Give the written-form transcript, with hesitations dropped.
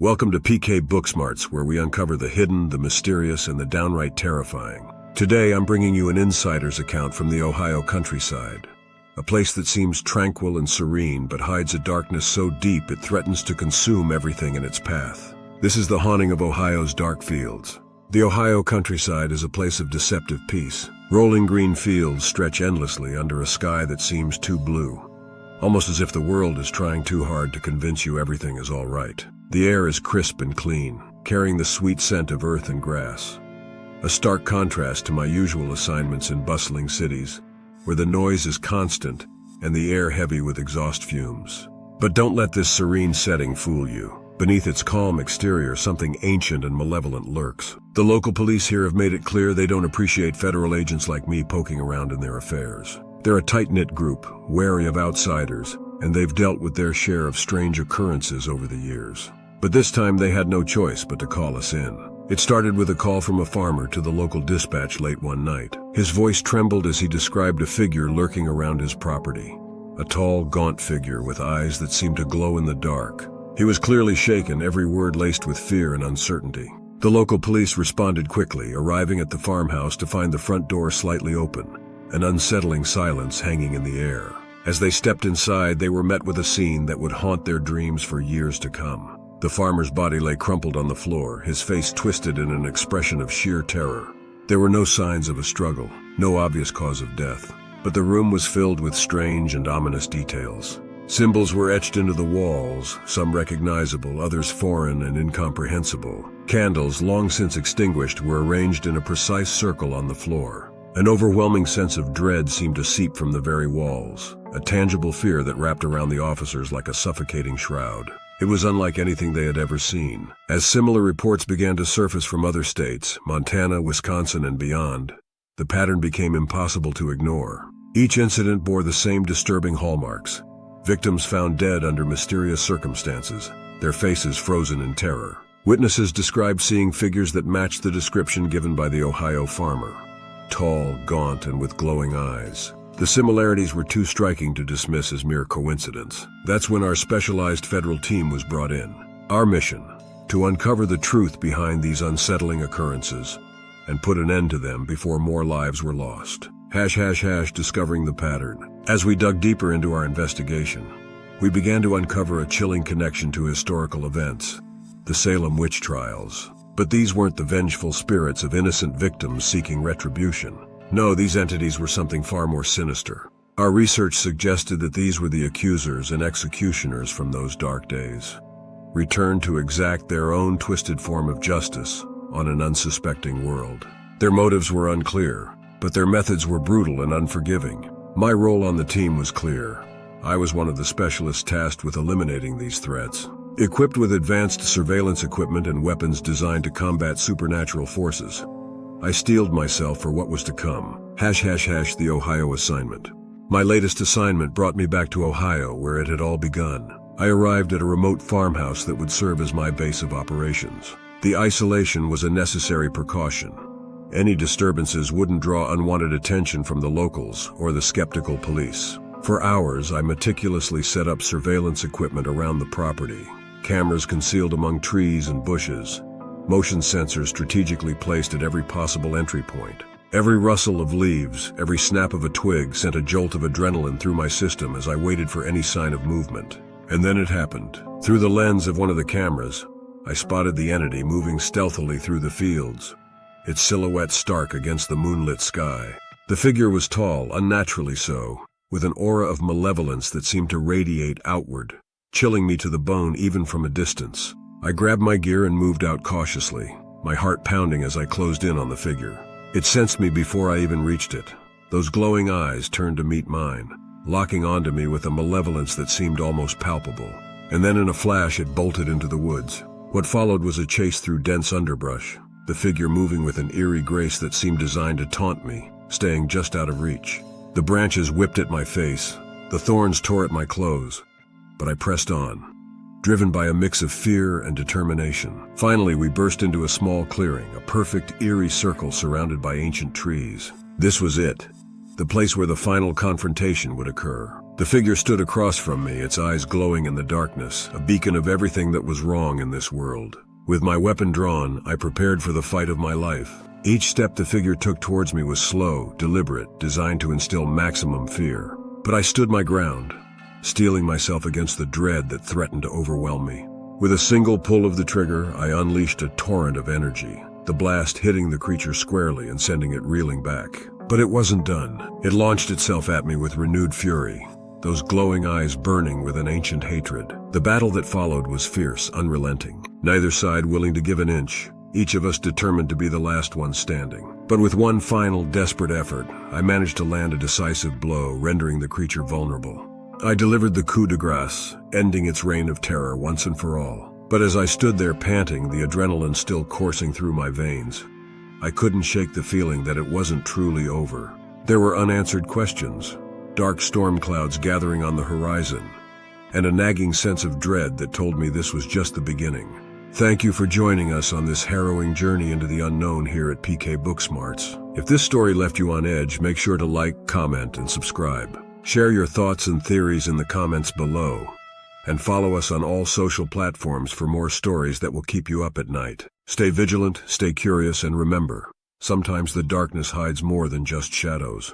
Welcome to PK Booksmarts, where we uncover the hidden, the mysterious, and the downright terrifying. Today, I'm bringing you an insider's account from the Ohio countryside. A place that seems tranquil and serene, but hides a darkness so deep it threatens to consume everything in its path. This is the haunting of Ohio's dark fields. The Ohio countryside is a place of deceptive peace. Rolling green fields stretch endlessly under a sky that seems too blue, almost as if the world is trying too hard to convince you everything is all right. The air is crisp and clean, carrying the sweet scent of earth and grass. A stark contrast to my usual assignments in bustling cities, where the noise is constant and the air heavy with exhaust fumes. But don't let this serene setting fool you. Beneath its calm exterior, something ancient and malevolent lurks. The local police here have made it clear they don't appreciate federal agents like me poking around in their affairs. They're a tight-knit group, wary of outsiders, and they've dealt with their share of strange occurrences over the years. But this time they had no choice but to call us in. It started with a call from a farmer to the local dispatch late one night. His voice trembled as he described a figure lurking around his property. A tall, gaunt figure with eyes that seemed to glow in the dark. He was clearly shaken, every word laced with fear and uncertainty. The local police responded quickly, arriving at the farmhouse to find the front door slightly open, an unsettling silence hanging in the air. As they stepped inside, they were met with a scene that would haunt their dreams for years to come. The farmer's body lay crumpled on the floor, his face twisted in an expression of sheer terror. There were no signs of a struggle, no obvious cause of death, but the room was filled with strange and ominous details. Symbols were etched into the walls, some recognizable, others foreign and incomprehensible. Candles, long since extinguished, were arranged in a precise circle on the floor. An overwhelming sense of dread seemed to seep from the very walls, a tangible fear that wrapped around the officers like a suffocating shroud. It was unlike anything they had ever seen. As similar reports began to surface from other states, Montana, Wisconsin, and beyond, the pattern became impossible to ignore. Each incident bore the same disturbing hallmarks. Victims found dead under mysterious circumstances, their faces frozen in terror. Witnesses described seeing figures that matched the description given by the Ohio farmer. Tall, gaunt, and with glowing eyes. The similarities were too striking to dismiss as mere coincidence. That's when our specialized federal team was brought in. Our mission, to uncover the truth behind these unsettling occurrences and put an end to them before more lives were lost. Discovering the pattern. As we dug deeper into our investigation, we began to uncover a chilling connection to historical events, the Salem witch trials. But these weren't the vengeful spirits of innocent victims seeking retribution. No, these entities were something far more sinister. Our research suggested that these were the accusers and executioners from those dark days, returned to exact their own twisted form of justice on an unsuspecting world. Their motives were unclear, but their methods were brutal and unforgiving. My role on the team was clear. I was one of the specialists tasked with eliminating these threats. Equipped with advanced surveillance equipment and weapons designed to combat supernatural forces, I steeled myself for what was to come. The Ohio assignment. My latest assignment brought me back to Ohio, where it had all begun. I arrived at a remote farmhouse that would serve as my base of operations. The isolation was a necessary precaution. Any disturbances wouldn't draw unwanted attention from the locals or the skeptical police. For hours, I meticulously set up surveillance equipment around the property. Cameras concealed among trees and bushes. Motion sensors strategically placed at every possible entry point. Every rustle of leaves, every snap of a twig sent a jolt of adrenaline through my system as I waited for any sign of movement. And then it happened. Through the lens of one of the cameras, I spotted the entity moving stealthily through the fields, its silhouette stark against the moonlit sky. The figure was tall, unnaturally so, with an aura of malevolence that seemed to radiate outward, chilling me to the bone even from a distance. I grabbed my gear and moved out cautiously, my heart pounding as I closed in on the figure. It sensed me before I even reached it. Those glowing eyes turned to meet mine, locking onto me with a malevolence that seemed almost palpable. And then in a flash it bolted into the woods. What followed was a chase through dense underbrush, the figure moving with an eerie grace that seemed designed to taunt me, staying just out of reach. The branches whipped at my face, the thorns tore at my clothes, but I pressed on, driven by a mix of fear and determination. Finally, we burst into a small clearing, a perfect, eerie circle surrounded by ancient trees. This was it, the place where the final confrontation would occur. The figure stood across from me, its eyes glowing in the darkness, a beacon of everything that was wrong in this world. With my weapon drawn, I prepared for the fight of my life. Each step the figure took towards me was slow, deliberate, designed to instill maximum fear. But I stood my ground, steeling myself against the dread that threatened to overwhelm me. With a single pull of the trigger, I unleashed a torrent of energy, the blast hitting the creature squarely and sending it reeling back. But it wasn't done. It launched itself at me with renewed fury, those glowing eyes burning with an ancient hatred. The battle that followed was fierce, unrelenting. Neither side willing to give an inch, each of us determined to be the last one standing. But with one final, desperate effort, I managed to land a decisive blow, rendering the creature vulnerable. I delivered the coup de grace, ending its reign of terror once and for all. But as I stood there panting, the adrenaline still coursing through my veins, I couldn't shake the feeling that it wasn't truly over. There were unanswered questions, dark storm clouds gathering on the horizon, and a nagging sense of dread that told me this was just the beginning. Thank you for joining us on this harrowing journey into the unknown here at PK Booksmarts. If this story left you on edge, make sure to like, comment, and subscribe. Share your thoughts and theories in the comments below, and follow us on all social platforms for more stories that will keep you up at night. Stay vigilant, stay curious, and remember, sometimes the darkness hides more than just shadows.